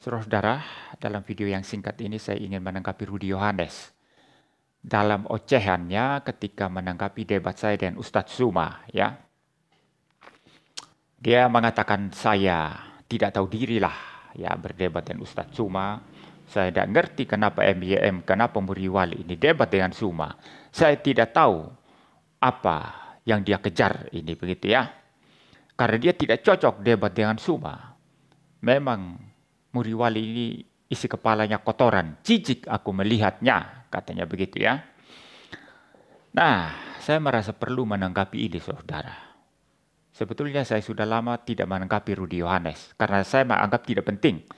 Saudara-saudara, dalam video yang singkat ini saya ingin menanggapi Rudi Yohanes. Dalam ocehannya ketika menanggapi debat saya dengan Ustadz Zuma, ya. Dia mengatakan saya tidak tahu dirilah ya berdebat dengan Ustadz Zuma. Saya tidak ngerti kenapa MYM, kenapa Muri Wali ini debat dengan Zuma. Saya tidak tahu apa yang dia kejar ini begitu ya. Karena dia tidak cocok debat dengan Zuma. Memang Muri Wali ini isi kepalanya kotoran, jijik aku melihatnya, katanya begitu ya. Nah, saya merasa perlu menanggapi ini, saudara. Sebetulnya saya sudah lama tidak menanggapi Rudi Yohanes, karena saya menganggap tidak penting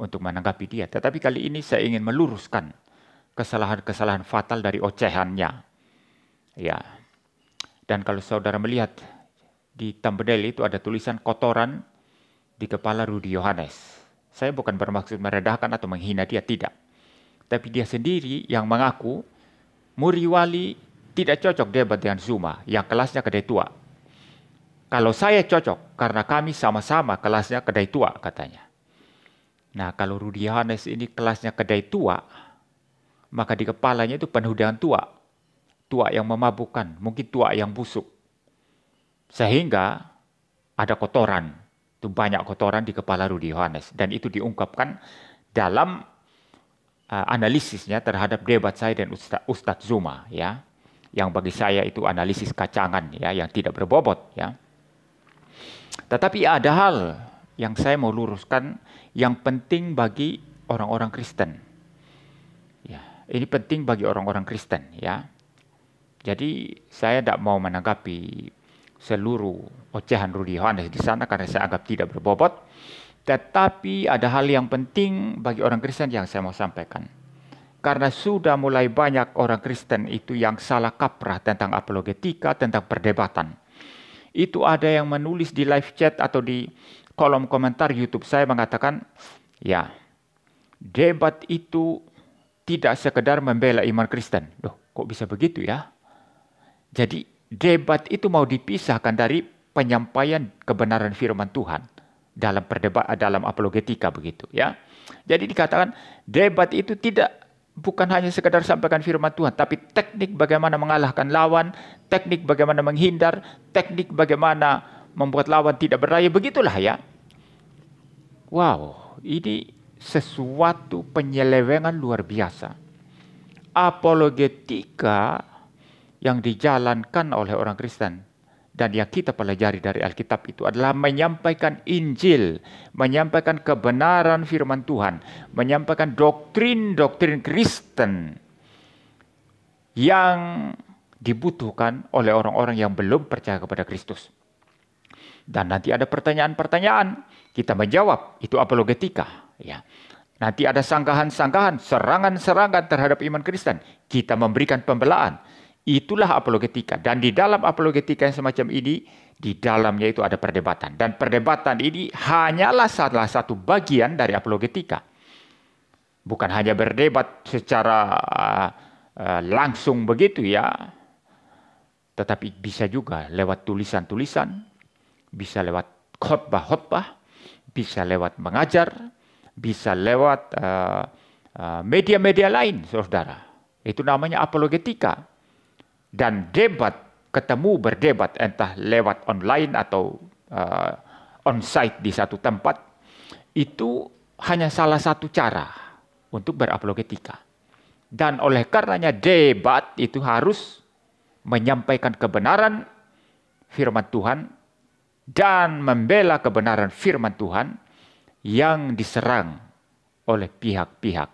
untuk menanggapi dia. Tetapi kali ini saya ingin meluruskan kesalahan-kesalahan fatal dari ocehannya. Ya. Dan kalau saudara melihat di thumbnail itu ada tulisan kotoran di kepala Rudi Yohanes. Saya bukan bermaksud merendahkan atau menghina dia, tidak. Tapi dia sendiri yang mengaku Muri Wali tidak cocok debat dengan Zuma yang kelasnya kedai tua. Kalau saya cocok karena kami sama-sama kelasnya kedai tua, katanya. Nah, kalau Rudi Yohanes ini kelasnya kedai tua, maka di kepalanya itu penuh dengan tua. Tua yang memabukkan, mungkin tua yang busuk. Sehingga ada kotoran. Itu banyak kotoran di kepala Rudi Yohanes. Dan itu diungkapkan dalam analisisnya terhadap debat saya dan Ustadz Zuma, ya, yang bagi saya itu analisis kacangan, ya, yang tidak berbobot, ya. Tetapi ada hal yang saya mau luruskan yang penting bagi orang-orang Kristen. Ya, ini penting bagi orang-orang Kristen, ya. Jadi saya tidak mau menanggapi seluruh ocehan Rudi Yohanes di sana karena saya anggap tidak berbobot. Tetapi ada hal yang penting bagi orang Kristen yang saya mau sampaikan. Karena sudah mulai banyak orang Kristen itu yang salah kaprah tentang apologetika, tentang perdebatan. Itu ada yang menulis di live chat atau di kolom komentar YouTube saya mengatakan, ya, debat itu tidak sekedar membela iman Kristen. Loh, kok bisa begitu ya? Jadi debat itu mau dipisahkan dari penyampaian kebenaran firman Tuhan dalam dalam apologetika begitu ya. Jadi dikatakan debat itu bukan hanya sekedar sampaikan firman Tuhan, tapi teknik bagaimana mengalahkan lawan, teknik bagaimana menghindar, teknik bagaimana membuat lawan tidak berdaya, begitulah ya. Wow, ini sesuatu penyelewengan luar biasa. Apologetika yang dijalankan oleh orang Kristen dan yang kita pelajari dari Alkitab itu adalah menyampaikan Injil, menyampaikan kebenaran firman Tuhan, menyampaikan doktrin-doktrin Kristen yang dibutuhkan oleh orang-orang yang belum percaya kepada Kristus. Dan nanti ada pertanyaan-pertanyaan, kita menjawab, itu apologetika. Ya. Nanti ada sanggahan-sanggahan, serangan-serangan terhadap iman Kristen, kita memberikan pembelaan. Itulah apologetika. Dan di dalam apologetika yang semacam ini, di dalamnya itu ada perdebatan. Dan perdebatan ini hanyalah salah satu bagian dari apologetika. Bukan hanya berdebat secara langsung begitu ya. Tetapi bisa juga lewat tulisan-tulisan, bisa lewat khotbah-khotbah, bisa lewat mengajar, bisa lewat media-media lain, saudara. Itu namanya apologetika. Dan debat, ketemu berdebat entah lewat online atau on-site di satu tempat, itu hanya salah satu cara untuk berapologetika. Dan oleh karenanya debat itu harus menyampaikan kebenaran firman Tuhan dan membela kebenaran firman Tuhan yang diserang oleh pihak-pihak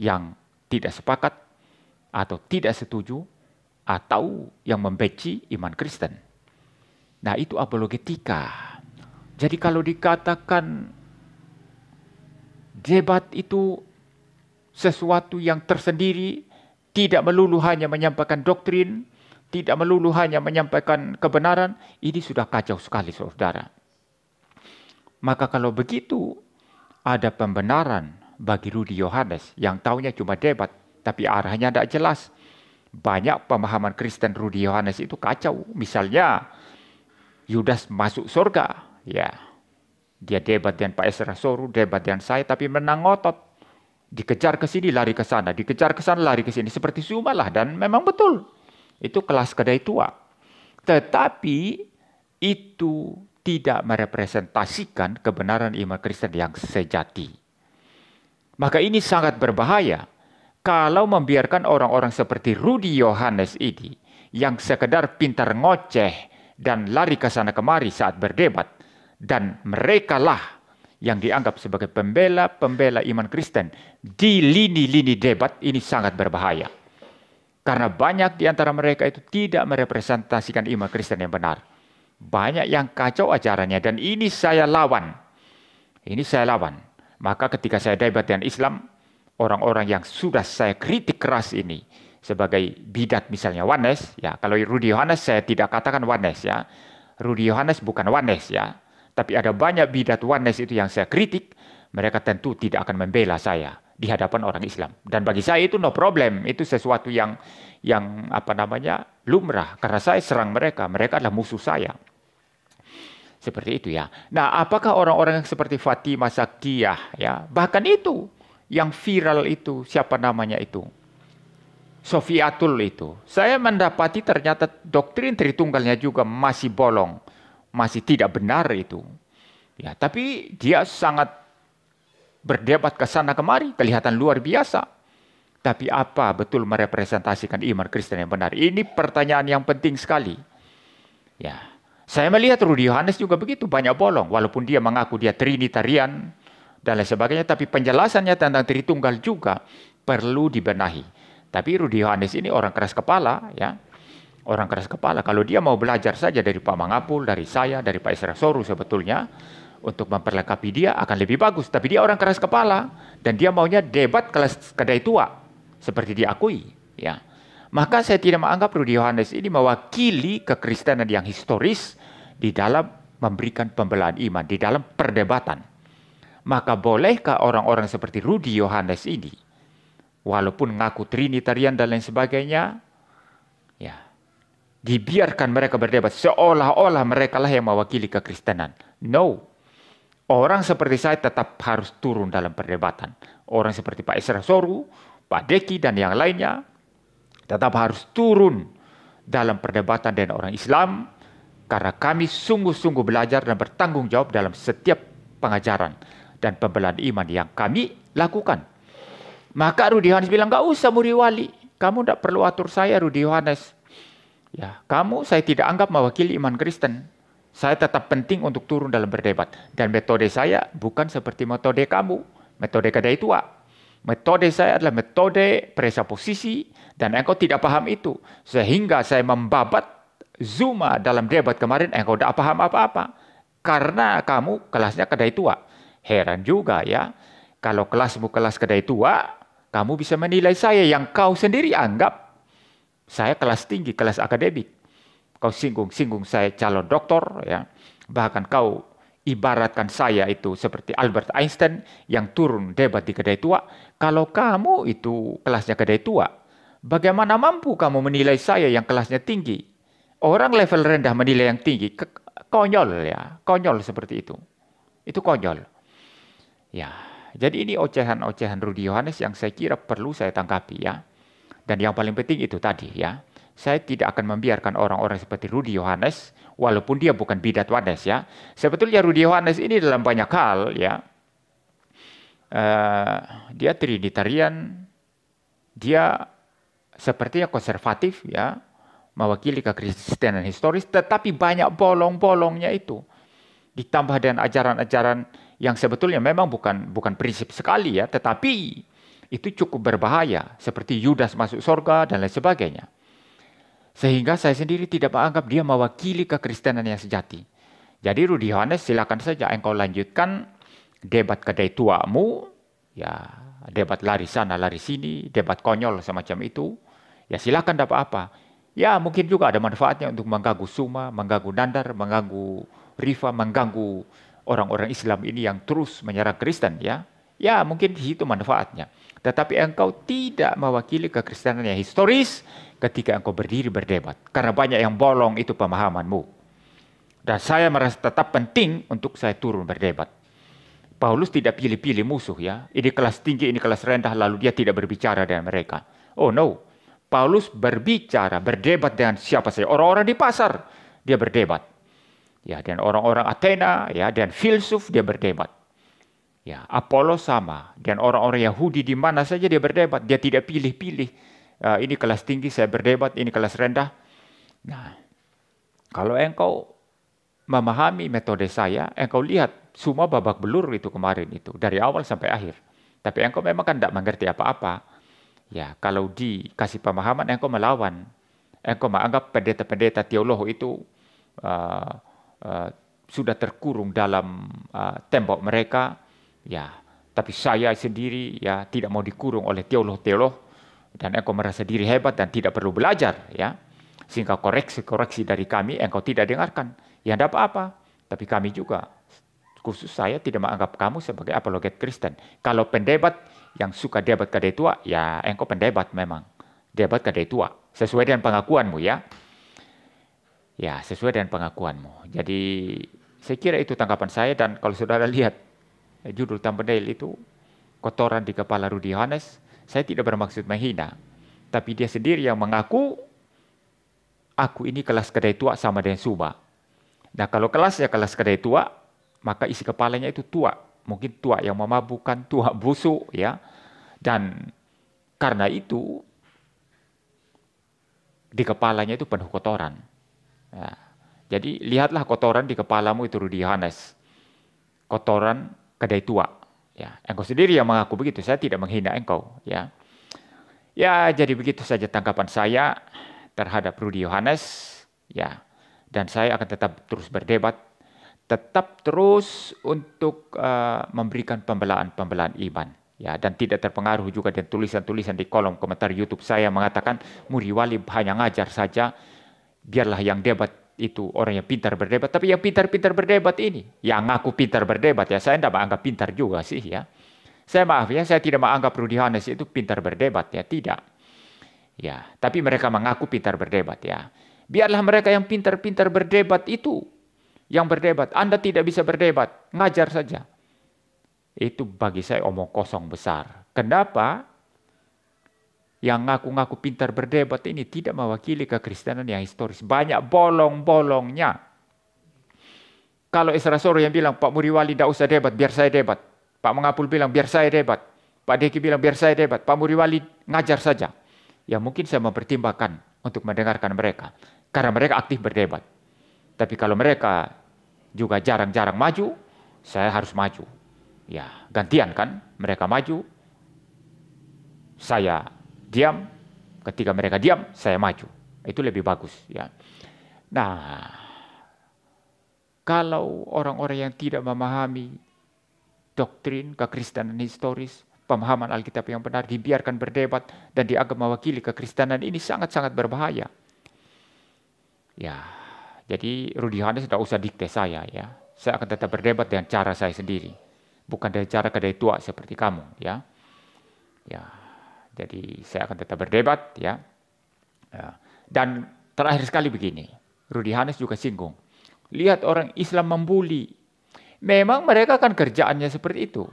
yang tidak sepakat atau tidak setuju atau yang membenci iman Kristen. Nah, itu apologetika. Jadi kalau dikatakan debat itu sesuatu yang tersendiri, tidak melulu hanya menyampaikan doktrin, tidak melulu hanya menyampaikan kebenaran, ini sudah kacau sekali, saudara. Maka kalau begitu, ada pembenaran bagi Rudi Yohanes yang taunya cuma debat, tapi arahnya tidak jelas. Banyak pemahaman Kristen Rudi Yohanes itu kacau. Misalnya, Yudas masuk surga. Ya. Dia debat dengan Pak Esra Soru, debat dengan saya, tapi menang ngotot. Dikejar ke sini, lari ke sana. Dikejar ke sana, lari ke sini. Seperti Zuma lah. Dan memang betul. Itu kelas kedai tua. Tetapi itu tidak merepresentasikan kebenaran iman Kristen yang sejati. Maka ini sangat berbahaya kalau membiarkan orang-orang seperti Rudi Yohanes ini yang sekedar pintar ngoceh dan lari ke sana kemari saat berdebat, dan merekalah yang dianggap sebagai pembela iman Kristen di lini-lini debat. Ini sangat berbahaya. Karena banyak di antara mereka itu tidak merepresentasikan iman Kristen yang benar. Banyak yang kacau ajarannya, dan ini saya lawan. Ini saya lawan. Maka ketika saya debat dengan Islam, orang-orang yang sudah saya kritik keras ini sebagai bidat misalnya Wanes, ya, kalau Rudi Yohanes saya tidak katakan Wanes, ya. Rudi Yohanes bukan Wanes, ya. Tapi ada banyak bidat Wanes itu yang saya kritik, mereka tentu tidak akan membela saya di hadapan orang Islam. Dan bagi saya itu no problem, itu sesuatu yang lumrah, karena saya serang mereka adalah musuh saya. Seperti itu, ya. Nah, apakah orang-orang yang seperti Fatimah Zakiyah, ya, bahkan itu yang viral itu, siapa namanya itu? Sofiatul itu. Saya mendapati ternyata doktrin Tritunggalnya juga masih bolong, masih tidak benar itu. Ya, tapi dia sangat berdebat ke sana kemari, kelihatan luar biasa. Tapi apa betul merepresentasikan iman Kristen yang benar? Ini pertanyaan yang penting sekali. Ya, saya melihat Rudi Yohanes juga begitu, banyak bolong, walaupun dia mengaku dia Trinitarian dan lain sebagainya, tapi penjelasannya tentang Tritunggal juga perlu dibenahi. Tapi Rudi Yohanes ini orang keras kepala, ya. Orang keras kepala. Kalau dia mau belajar saja dari Pak Mangapul, dari saya, dari Pak Esra Soru sebetulnya, untuk memperlengkapi dia akan lebih bagus. Tapi dia orang keras kepala, dan dia maunya debat kelas kedai tua, seperti diakui, ya. Maka saya tidak menganggap Rudi Yohanes ini mewakili kekristenan yang historis di dalam memberikan pembelaan iman, di dalam perdebatan. Maka bolehkah orang-orang seperti Rudi Yohanes ini, walaupun ngaku Trinitarian dan lain sebagainya, ya, dibiarkan mereka berdebat seolah-olah mereka lah yang mewakili kekristenan? No. Orang seperti saya tetap harus turun dalam perdebatan. Orang seperti Pak Esra Soru, Pak Deki, dan yang lainnya tetap harus turun dalam perdebatan dengan orang Islam, karena kami sungguh-sungguh belajar dan bertanggung jawab dalam setiap pengajaran dan pembelaan iman yang kami lakukan. Maka Rudi Yohanes bilang, "Gak usah Muri Wali, kamu tidak perlu atur saya, Rudi Yohanes. Ya, saya tidak anggap mewakili iman Kristen. Saya tetap penting untuk turun dalam berdebat. Dan metode saya bukan seperti metode kamu, metode kedai tua. Metode saya adalah metode presuposisi, dan engkau tidak paham itu. Sehingga saya membabat Zuma dalam debat kemarin, engkau tidak paham apa-apa. Karena kamu kelasnya kedai tua." Heran juga, ya. Kalau kelasmu kelas kedai tua, kamu bisa menilai saya yang kau sendiri anggap saya kelas tinggi, kelas akademik. Kau singgung-singgung saya calon doktor, ya. Bahkan kau ibaratkan saya itu seperti Albert Einstein yang turun debat di kedai tua. Kalau kamu itu kelasnya kedai tua, bagaimana mampu kamu menilai saya yang kelasnya tinggi? Orang level rendah menilai yang tinggi, konyol, ya, konyol seperti itu. Itu konyol. Ya, jadi ini ocehan-ocehan Rudi Yohanes yang saya kira perlu saya tanggapi, ya. Dan yang paling penting itu tadi, ya. Saya tidak akan membiarkan orang-orang seperti Rudi Yohanes, walaupun dia bukan bidat Wanes, ya. Sebetulnya Rudi Yohanes ini dalam banyak hal, ya. Dia Trinitarian, dia sepertinya konservatif, ya, mewakili kekristenan historis, tetapi banyak bolong-bolongnya itu. Ditambah dengan ajaran-ajaran yang sebetulnya memang bukan prinsip sekali, ya, tetapi itu cukup berbahaya, seperti Yudas masuk surga dan lain sebagainya. Sehingga saya sendiri tidak menganggap dia mewakili kekristenan yang sejati. Jadi Rudi Yohanes, silakan saja engkau lanjutkan debat kedai tuamu, ya, debat lari sana lari sini, debat konyol semacam itu, ya silakan, tidak apa-apa. Ya mungkin juga ada manfaatnya untuk mengganggu Suma, mengganggu Nandar, mengganggu Rifa, mengganggu orang-orang Islam ini yang terus menyerang Kristen, ya. Ya mungkin di situ manfaatnya. Tetapi engkau tidak mewakili kekristenan yang historis ketika engkau berdiri berdebat. Karena banyak yang bolong itu pemahamanmu. Dan saya merasa tetap penting untuk saya turun berdebat. Paulus tidak pilih-pilih musuh ya. Ini kelas tinggi, ini kelas rendah, lalu dia tidak berbicara dengan mereka. Oh no. Paulus berbicara, berdebat dengan siapa saja. Orang-orang di pasar, dia berdebat. Ya, dan orang-orang Athena, ya, dan filsuf dia berdebat. Ya, Apollos sama, dan orang-orang Yahudi di mana saja dia berdebat. Dia tidak pilih-pilih. Ini kelas tinggi saya berdebat, ini kelas rendah. Nah, kalau engkau memahami metode saya, engkau lihat semua babak belur itu kemarin itu dari awal sampai akhir. Tapi engkau memang kan tidak mengerti apa-apa. Ya, kalau dikasih pemahaman engkau melawan. Engkau menganggap pendeta-pendeta teolog itu sudah terkurung dalam tembok mereka. Ya, tapi saya sendiri ya tidak mau dikurung oleh teolog-teolog. Dan engkau merasa diri hebat dan tidak perlu belajar, ya. Sehingga koreksi-koreksi dari kami engkau tidak dengarkan. Ya tidak apa-apa. Tapi kami juga, khusus saya tidak menganggap kamu sebagai apologet Kristen. Kalau pendebat yang suka debat kadai tua, ya engkau pendebat memang. Debat kadai tua. Sesuai dengan pengakuanmu, ya. Ya, sesuai dengan pengakuanmu. Jadi, saya kira itu tanggapan saya. Dan kalau saudara lihat judul thumbnail itu, kotoran di kepala Rudi Yohanes, saya tidak bermaksud menghina. Tapi dia sendiri yang mengaku, aku ini kelas kedai tua sama dengan Suba. Nah kalau kelasnya kelas kedai tua, maka isi kepalanya itu tua. Mungkin tua yang memabukkan, tua busuk, ya. Dan karena itu, di kepalanya itu penuh kotoran. Ya. Jadi lihatlah kotoran di kepalamu itu Rudi Yohanes. Kotoran kedai tua. Ya, engkau sendiri yang mengaku begitu. Saya tidak menghina engkau. Ya, ya jadi begitu saja tanggapan saya terhadap Rudi Yohanes. Ya, dan saya akan tetap terus berdebat, tetap terus untuk memberikan pembelaan-pembelaan iman. Ya, dan tidak terpengaruh juga dengan tulisan-tulisan di kolom komentar YouTube saya mengatakan Muri Wali hanya ngajar saja. Biarlah yang debat itu orang yang pintar berdebat, tapi yang pintar-pintar berdebat ini, yang ngaku pintar berdebat ya, saya tidak menganggap pintar juga sih ya. Saya maaf ya, saya tidak menganggap Rudi Yohanes itu pintar berdebat ya, tidak. Ya, tapi mereka mengaku pintar berdebat ya. Biarlah mereka yang pintar-pintar berdebat itu yang berdebat. Anda tidak bisa berdebat, ngajar saja. Itu bagi saya omong kosong besar. Kenapa? Yang ngaku-ngaku pintar berdebat ini tidak mewakili kekristenan yang historis. Banyak bolong-bolongnya. Kalau Isra Soro yang bilang, Pak Muri Wali tidak usah debat, biar saya debat. Pak Mengapul bilang, biar saya debat. Pak Deki bilang, biar saya debat. Pak Muri Wali ngajar saja. Ya mungkin saya mempertimbangkan untuk mendengarkan mereka. Karena mereka aktif berdebat. Tapi kalau mereka juga jarang-jarang maju, saya harus maju. Ya gantian kan, mereka maju, saya diam, ketika mereka diam, saya maju. Itu lebih bagus. Ya. Nah, kalau orang-orang yang tidak memahami doktrin kekristenan historis, pemahaman Alkitab yang benar, dibiarkan berdebat dan dianggap mewakili kekristenan, ini sangat-sangat berbahaya. Ya, jadi Rudi Yohanes tidak usah dikte saya. Ya. Saya akan tetap berdebat dengan cara saya sendiri. Bukan dengan cara kedai tua seperti kamu. Ya. Ya. Jadi saya akan tetap berdebat ya. Dan terakhir sekali begini, Rudi Yohanes juga singgung. Lihat orang Islam membuli. Memang mereka kan kerjaannya seperti itu.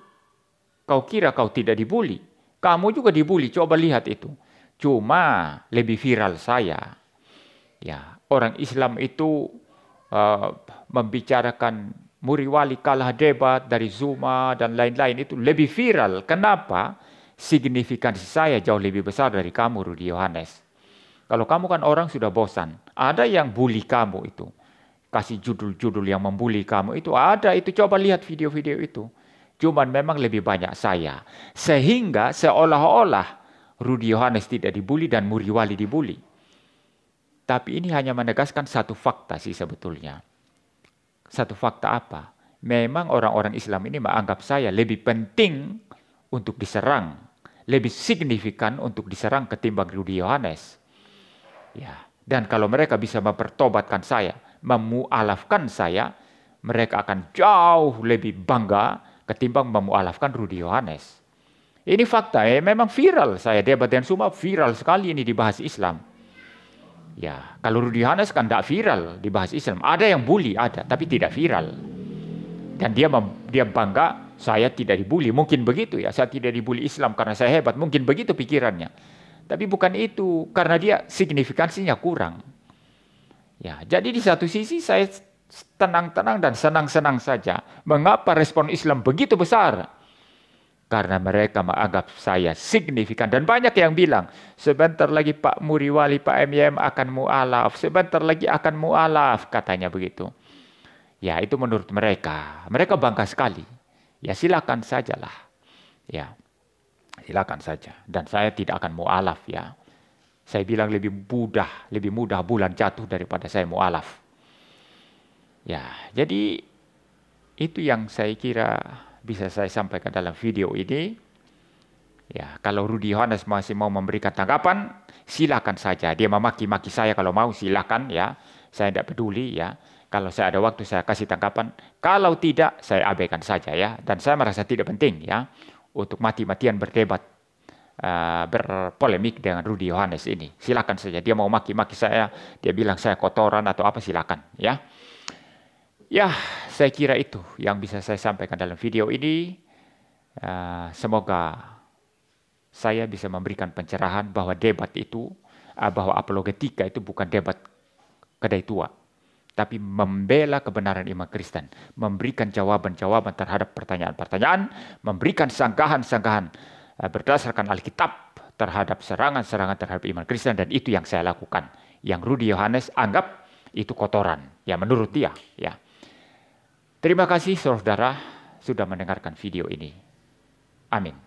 Kau kira kau tidak dibuli? Kamu juga dibuli, coba lihat itu. Cuma lebih viral saya. Ya, orang Islam itu membicarakan Muri Wali kalah debat dari Zuma dan lain-lain itu lebih viral. Kenapa? Signifikansi saya jauh lebih besar dari kamu, Rudi Yohanes. Kalau kamu kan orang sudah bosan. Ada yang bully kamu itu. Kasih judul-judul yang membuli kamu itu ada. Itu coba lihat video-video itu. Cuman memang lebih banyak saya. Sehingga seolah-olah Rudi Yohanes tidak dibully dan Muri Wali dibully. Tapi ini hanya menegaskan satu fakta sih sebetulnya. Satu fakta apa? Memang orang-orang Islam ini menganggap saya lebih penting untuk diserang. Lebih signifikan untuk diserang ketimbang Rudi Yohanes. Ya, dan kalau mereka bisa mempertobatkan saya, memualafkan saya, mereka akan jauh lebih bangga ketimbang memualafkan Rudi Yohanes. Ini fakta, memang viral. Saya debat dengan Suma, viral sekali ini dibahas Islam. Ya, kalau Rudy Yohanes kan tidak viral dibahas Islam. Ada yang bully, ada, tapi tidak viral. Dan dia bangga, saya tidak dibully. Mungkin begitu ya, saya tidak dibully Islam karena saya hebat. Mungkin begitu pikirannya. Tapi bukan itu, karena dia signifikansinya kurang. Ya, jadi di satu sisi saya tenang-tenang dan senang-senang saja. Mengapa respon Islam begitu besar? Karena mereka menganggap saya signifikan. Dan banyak yang bilang, sebentar lagi Pak Muriwali, Pak MYM akan mu'alaf. Sebentar lagi akan mu'alaf, katanya begitu. Ya, itu menurut mereka. Mereka bangga sekali. Ya, silakan sajalah. Ya, silakan saja. Dan saya tidak akan mu'alaf ya. Saya bilang lebih mudah bulan jatuh daripada saya mu'alaf. Ya, jadi itu yang saya kira bisa saya sampaikan dalam video ini. Ya, kalau Rudy Yohanes masih mau memberikan tanggapan, silakan saja. Dia memaki-maki saya kalau mau, silakan ya. Saya tidak peduli ya. Kalau saya ada waktu saya kasih tanggapan. Kalau tidak, saya abaikan saja ya. Dan saya merasa tidak penting ya untuk mati-matian berdebat, berpolemik dengan Rudy Yohanes ini. Silakan saja. Dia mau maki-maki saya, dia bilang saya kotoran atau apa, silakan ya. Ya, saya kira itu yang bisa saya sampaikan dalam video ini. Semoga saya bisa memberikan pencerahan bahwa debat itu, bahwa apologetika itu bukan debat kedai tua, tapi membela kebenaran iman Kristen, memberikan jawaban-jawaban terhadap pertanyaan-pertanyaan, memberikan sanggahan-sanggahan berdasarkan Alkitab terhadap serangan-serangan terhadap iman Kristen, dan itu yang saya lakukan. Yang Rudy Yohanes anggap itu kotoran, ya menurut dia, ya. Terima kasih saudara sudah mendengarkan video ini. Amin.